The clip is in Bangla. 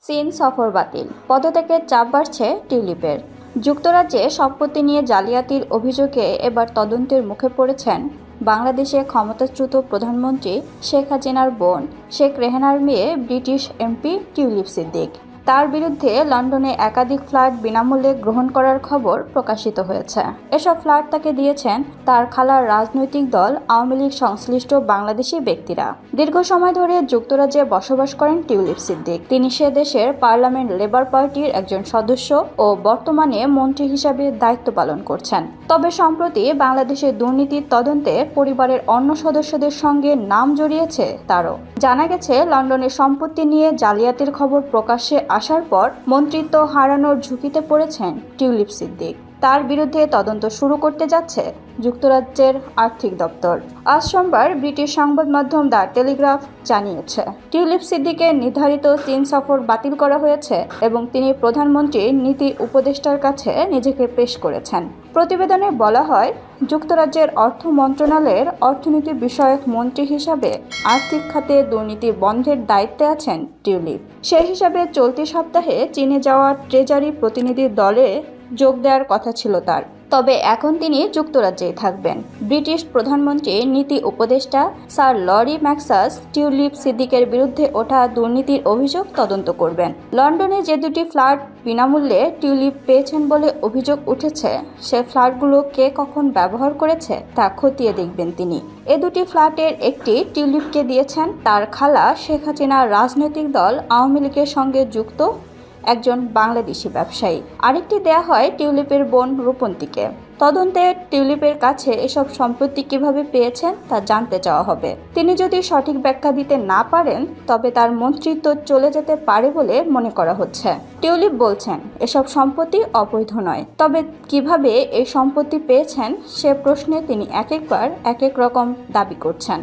চীন সফর বাতিল, পদত্যাগের চাপ বাড়ছে টিউলিপের। যুক্তরাজ্যে সম্পত্তি নিয়ে জালিয়াতির অভিযোগে এবার তদন্তের মুখে পড়েছেন বাংলাদেশে ক্ষমতাচ্যুত প্রধানমন্ত্রী শেখ হাসিনার বোন শেখ রেহানার মেয়ে ব্রিটিশ এমপি টিউলিপ সিদ্দিক। তার বিরুদ্ধে লন্ডনে একাধিক ফ্ল্যাট বিনামূল্যে গ্রহণ করার খবর প্রকাশিত হয়েছে। এসব ফ্ল্যাট তাকে দিয়েছেন তার খালার রাজনৈতিক দল আওয়ামী লীগ সংশ্লিষ্ট বাংলাদেশি ব্যক্তিরা। দীর্ঘ সময় ধরে যুক্তরাজ্যে বসবাস করেন টিউলিপ সিদ্দিক। তিনি সে দেশের পার্লামেন্ট লেবার পার্টির একজন সদস্য ও বর্তমানে মন্ত্রী হিসাবে দায়িত্ব পালন করছেন। তবে সম্প্রতি বাংলাদেশের দুর্নীতির তদন্তে পরিবারের অন্য সদস্যদের সঙ্গে নাম জড়িয়েছে তারও। জানা গেছে, লন্ডনের সম্পত্তি নিয়ে জালিয়াতির খবর প্রকাশ্যে আসার পর মন্ত্রিত্ব হারানোর ঝুঁকিতে পড়েছেন টিউলিপ সিদ্দিক। তার বিরুদ্ধে তদন্ত শুরু করতে যাচ্ছে যুক্তরাজ্যের আর্থিক দপ্তর। আজ সোমবার ব্রিটিশ সংবাদ মাধ্যম দ্য টেলিগ্রাফ জানিয়েছে, টিউলিপ সিদ্দিকের নির্ধারিত চীন সফর বাতিল করা হয়েছে এবং তিনি প্রধানমন্ত্রীর নীতি উপদেষ্টার কাছে নিজেকে পেশ করেছেন। প্রতিবেদনে বলা হয়, যুক্তরাজ্যের অর্থ মন্ত্রণালয়ের অর্থনীতি বিষয়ক মন্ত্রী হিসাবে আর্থিক খাতে দুর্নীতি বন্ধের দায়িত্বে আছেন টিউলিপ। সেই হিসাবে চলতি সপ্তাহে চীনে যাওয়া ট্রেজারি প্রতিনিধি দলে যোগ দেওয়ার কথা ছিল তার। তবে এখন তিনি যুক্তরাজ্যেই থাকবেন। ব্রিটিশ প্রধানমন্ত্রীর নীতি উপদেষ্টা স্যার লরি ম্যাকসাস টিউলিপ সিদ্দিকের বিরুদ্ধে ওঠা দুর্নীতির অভিযোগ তদন্ত করবেন। লন্ডনে যে দুটি ফ্ল্যাট বিনামূল্যে টিউলিপ পেয়েছেন বলে অভিযোগ উঠেছে, সে ফ্ল্যাটগুলো কে কখন ব্যবহার করেছে তা খতিয়ে দেখবেন তিনি। এ দুটি ফ্ল্যাটের একটি টিউলিপকে দিয়েছেন তার খালা শেখ হাসিনার রাজনৈতিক দল আওয়ামী লীগের সঙ্গে যুক্ত একজন বাংলাদেশি ব্যবসায়ী। আরেকটি দেয়া হয় টিউলিপের বোন রূপন্তীকে। তদন্তে টিউলিপের কাছে এসব সম্পত্তি কিভাবে পেয়েছেন তা জানতে চাওয়া হবে। তিনি যদি সঠিক ব্যাখ্যা দিতে না পারেন, তবে তার মন্ত্রিত্ব চলে যেতে পারে বলে মনে করা হচ্ছে। টিউলিপ বলছেন, এসব সম্পত্তি অবৈধ নয়। তবে কিভাবে এই সম্পত্তি পেয়েছেন সে প্রশ্নে তিনি এক একবার এক এক রকম দাবি করছেন।